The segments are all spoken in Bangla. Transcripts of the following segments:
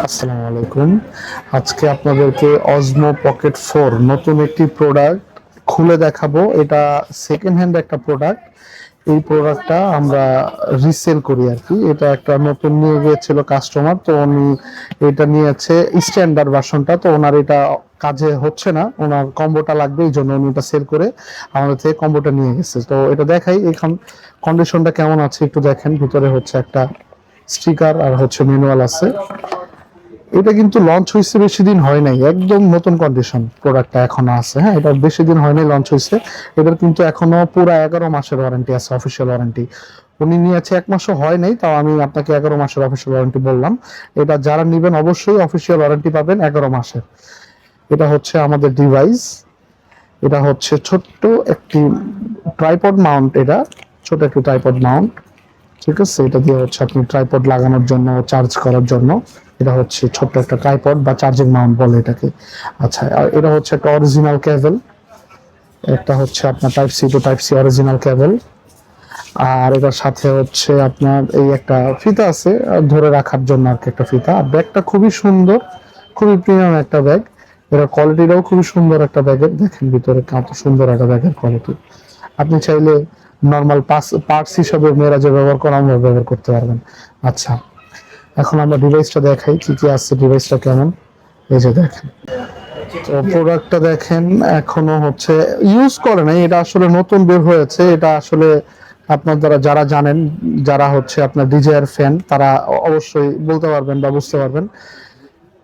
আসসালামু আলাইকুম। আজকে আপনাদেরকে অজমো পকেট 4 নতুন একটি প্রোডাক্ট খুলে দেখাবো। এটা সেকেন্ড হ্যান্ড একটা প্রোডাক্ট। এই প্রোডাক্টটা আমরা রিসেল করি আর কি। এটা একটা নতুন নিয়ে গিয়েছিল কাস্টমার, তো উনি এটা নিয়েছে স্ট্যান্ডার্ড ভার্সনটা, তো ওনার এটা কাজে হচ্ছে না, ওনার কম্বোটা লাগবে, এই জন্য উনি এটা সেল করে আমাদের থেকে কম্বোটা নিয়ে গেছে। তো এটা দেখাই এখন কন্ডিশনটা কেমন আছে একটু দেখেন। ভিতরে হচ্ছে একটা স্টিকার আর হচ্ছে ম্যানুয়াল আছে। এটা কিন্তু লঞ্চ হয়েছে বেশি দিন হয় নাই, একদম নতুন কন্ডিশন প্রোডাক্টটা এখনো আছে। হ্যাঁ, এটা বেশি দিন হয় নাই লঞ্চ হয়েছে। এটার কিন্তু এখনো পুরো 11 মাসের ওয়ারেন্টি আছে, অফিসিয়াল ওয়ারেন্টি। উনি নিয়েছে 1 মাসও হয় নাই, তাও আমি আপনাকে 11 মাসের অফিসিয়াল ওয়ারেন্টি বললাম। এটা যারা নিবেন অবশ্যই অফিসিয়াল ওয়ারেন্টি পাবেন 11 মাসের। এটা হচ্ছে আমাদের ডিভাইস। এটা হচ্ছে ছোট্ট একটি ট্রাইপড মাউন্ট। এটা ছোট একটি ট্রাইপড মাউন্ট, ঠিক আছে। এটা দিয়ে হচ্ছে আপনি ট্রাইপড লাগানোর জন্য, চার্জ করার জন্য। এটা হচ্ছে ছোট্ট একটা ট্রাইপড বা চার্জিং মাউন্ট বলে এটাকে। আচ্ছা, আর এটা হচ্ছে একটা অরিজিনাল কেবল। একটা হচ্ছে আপনার type C to type C original cable. আর এটার সাথে হচ্ছে আপনার এই একটা ফিতা আছে ধরে রাখার জন্য আর কি, একটা ফিতা। আর ব্যাগটা খুবই সুন্দর, খুবই প্রিমিয়াম একটা ব্যাগ। এটার কোয়ালিটিটাও খুবই সুন্দর একটা ব্যাগের। দেখেন ভিতরে কত সুন্দর একটা ব্যাগের কোয়ালিটি। আপনি চাইলে নর্মাল পার্টস হিসাবে মেরাজে ব্যবহার করা আমরা ব্যবহার করতে পারবেন। আচ্ছা, এখন আমরা ডিভাইসটা দেখাই কি কি আছে, ডিভাইসটা কেমন। এই যে দেখেন, তো প্রোডাক্টটা দেখেন এখনো হচ্ছে ইউজ করে নাই, এটা আসলে নতুন বের হয়েছে। এটা আসলে আপনার দ্বারা যারা জানেন, যারা হচ্ছে আপনার ডিজায়ার ফ্যান, তারা অবশ্যই বলতে পারবেন বা বুঝতে পারবেন।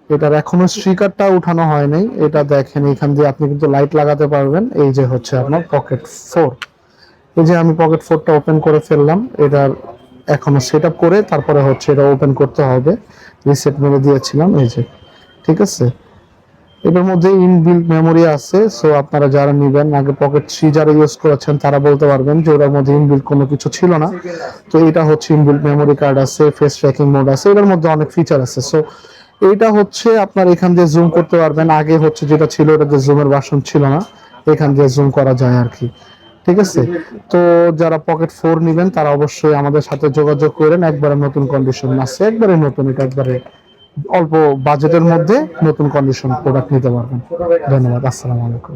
এটার এখনো স্টিকারটা উঠানো হয় নাই। এটা দেখেন, এখান দিয়ে আপনি কিন্তু লাইট লাগাতে পারবেন। এই যে হচ্ছে আপনার পকেট 4। এই যে আমি পকেট 4টা ওপেন করে ফেললাম। এটার এখনো সেট আপ করে তারপরে হচ্ছে এটা ওপেন করতে হবে। রিসেট মেরে দিয়েছিলাম, এই যে, ঠিক আছে। এটার মধ্যে ইনবিল্ট মেমোরি আছে। সো আপনারা যারা নিবেন, আগে পকেট 3 যারা ইউজ করেছেন তারা বলতে পারবেন যে ওটার মধ্যে ইনবিল্ট কোনো কিছু ছিল না। তো এটা হচ্ছে ইনবিল্ট মেমোরি কার্ড আছে, ফেস ট্র্যাকিং মোড আছে, এটার মধ্যে অনেক ফিচার আছে। সো এইটা হচ্ছে আপনার এখান দিয়ে জুম করতে পারবেন। আগে হচ্ছে যেটা ছিল ওটাতে জুমের বাসন ছিল না, এখান দিয়ে জুম করা যায় আর কি, ঠিক আছে। তো যারা পকেট 4 নিবেন তারা অবশ্যই আমাদের সাথে যোগাযোগ করেন। একবারে নতুন কন্ডিশন আছে, একবারে নতুন। এটা একবারে অল্প বাজেটের মধ্যে নতুন কন্ডিশন প্রোডাক্ট নিতে পারবেন। ধন্যবাদ। আসসালামু আলাইকুম।